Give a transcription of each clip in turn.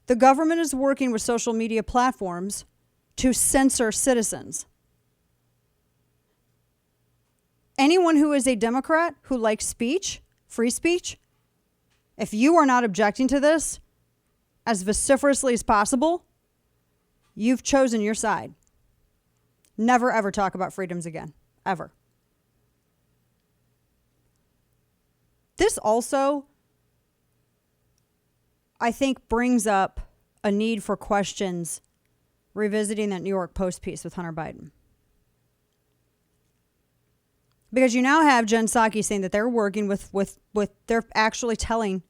The government is working with social media platforms to censor citizens. Anyone who is a Democrat who likes speech, free speech, if you are not objecting to this as vociferously as possible, you've chosen your side. Never, ever talk about freedoms again. Ever. This also, I think, brings up a need for questions revisiting that New York Post piece with Hunter Biden. Because you now have Jen Psaki saying that they're working with they're actually telling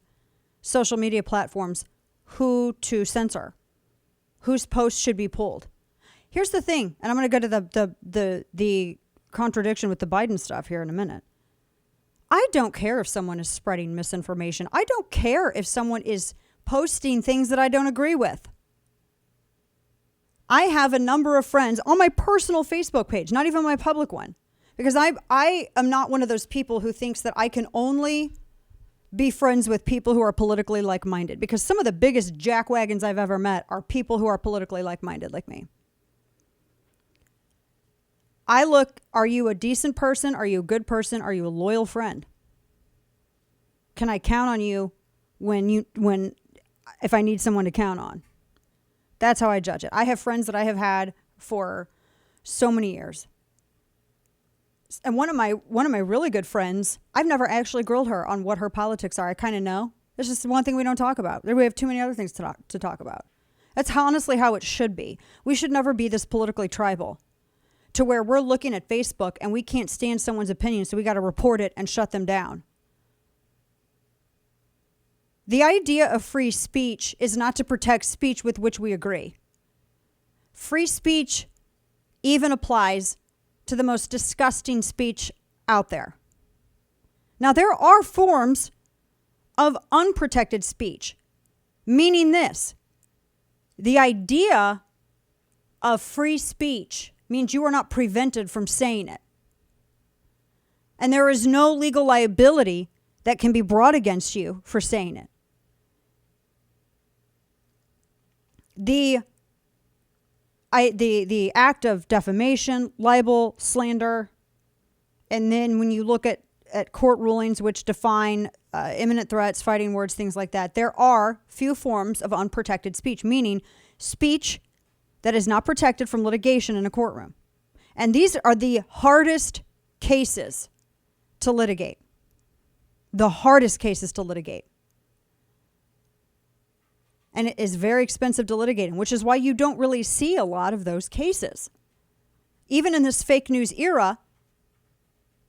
social media platforms who to censor, whose posts should be pulled. Here's the thing, and I'm going to go to the contradiction with the Biden stuff here in a minute. I don't care if someone is spreading misinformation. I don't care if someone is posting things that I don't agree with. I have a number of friends on my personal Facebook page, not even my public one, because I am not one of those people who thinks that I can only be friends with people who are politically like-minded, because some of the biggest jackwagons I've ever met are people who are politically like-minded like me. I look, are you a decent person? Are you a good person? Are you a loyal friend? Can I count on you if I need someone to count on? That's how I judge it. I have friends that I have had for so many years. And one of my really good friends, I've never actually grilled her on what her politics are. I kind of know. It's just one thing we don't talk about. We have too many other things to talk about. That's honestly how it should be. We should never be this politically tribal to where we're looking at Facebook and we can't stand someone's opinion, so we got to report it and shut them down. The idea of free speech is not to protect speech with which we agree. Free speech even applies to the most disgusting speech out there. Now, there are forms of unprotected speech, meaning this: the idea of free speech means you are not prevented from saying it. And there is no legal liability that can be brought against you for saying it. The act of defamation, libel, slander, and then when you look at court rulings which define imminent threats, fighting words, things like that, there are few forms of unprotected speech, meaning speech that is not protected from litigation in a courtroom. And these are the hardest cases to litigate. The hardest cases to litigate. And it is very expensive to litigate in, which is why you don't really see a lot of those cases. Even in this fake news era,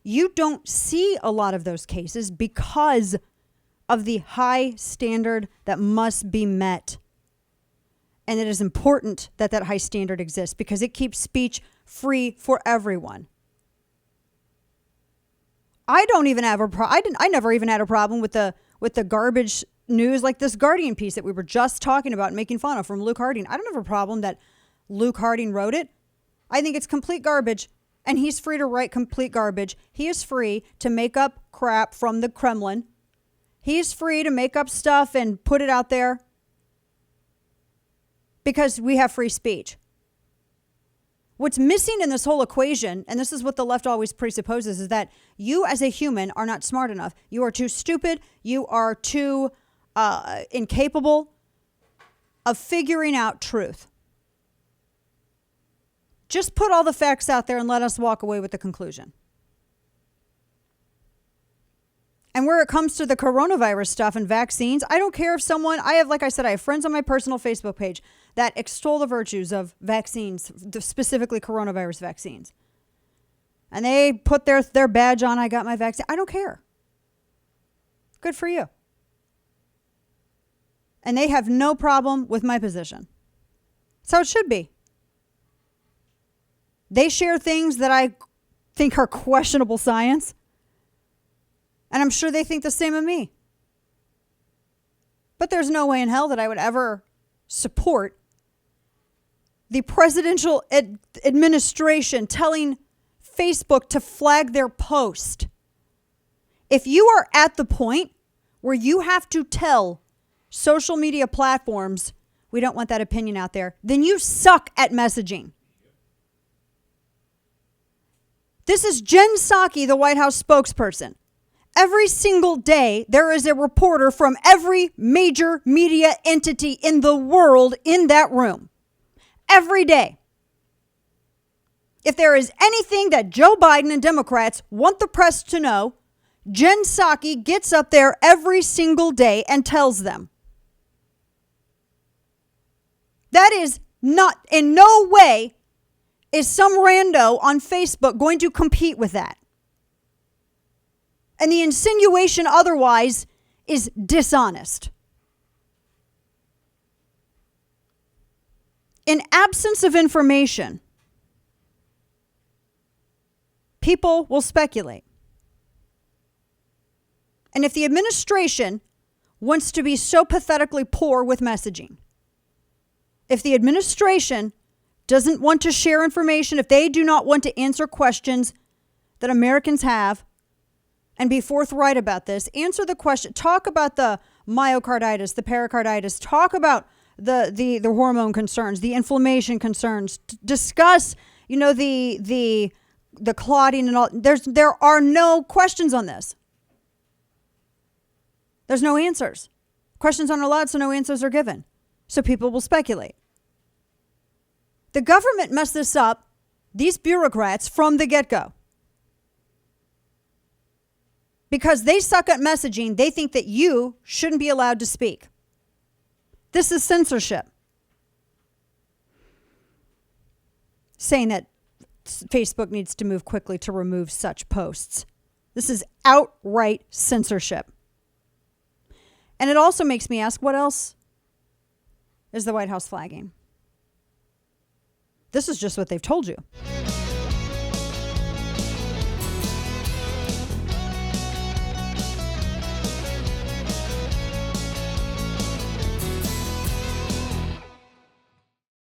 you don't see a lot of those cases because of the high standard that must be met. And it is important that that high standard exists because it keeps speech free for everyone. I never even had a problem with the garbage news like this Guardian piece that we were just talking about and making fun of from Luke Harding. I don't have a problem that Luke Harding wrote it. I think it's complete garbage, and he's free to write complete garbage. He is free to make up crap from the Kremlin. He's free to make up stuff and put it out there because we have free speech. What's missing in this whole equation, and this is what the left always presupposes, is that you as a human are not smart enough. You are too stupid. You are too incapable of figuring out truth. Just put all the facts out there and let us walk away with the conclusion. And where it comes to the coronavirus stuff and vaccines, I don't care if someone, I have friends on my personal Facebook page that extol the virtues of vaccines, specifically coronavirus vaccines. And they put their badge on, I got my vaccine. I don't care. Good for you. And they have no problem with my position. That's how it should be. They share things that I think are questionable science. And I'm sure they think the same of me. But there's no way in hell that I would ever support the presidential administration telling Facebook to flag their post. If you are at the point where you have to tell social media platforms we don't want that opinion out there, then you suck at messaging. This is Jen Psaki, the White House spokesperson. Every single day, there is a reporter from every major media entity in the world in that room. Every day. If there is anything that Joe Biden and Democrats want the press to know, Jen Psaki gets up there every single day and tells them. That is not, in no way is some rando on Facebook going to compete with that. And the insinuation otherwise is dishonest. In absence of information, people will speculate. And if the administration wants to be so pathetically poor with messaging, if the administration doesn't want to share information, if they do not want to answer questions that Americans have and be forthright about this, answer the question, talk about the myocarditis, the pericarditis, talk about the hormone concerns, the inflammation concerns, discuss, the clotting and all. There are no questions on this. There's no answers. Questions aren't allowed, so no answers are given. So people will speculate. The government messed this up, these bureaucrats, from the get-go. Because they suck at messaging, they think that you shouldn't be allowed to speak. This is censorship. Saying that Facebook needs to move quickly to remove such posts. This is outright censorship. And it also makes me ask, what else is the White House flagging? This is just what they've told you.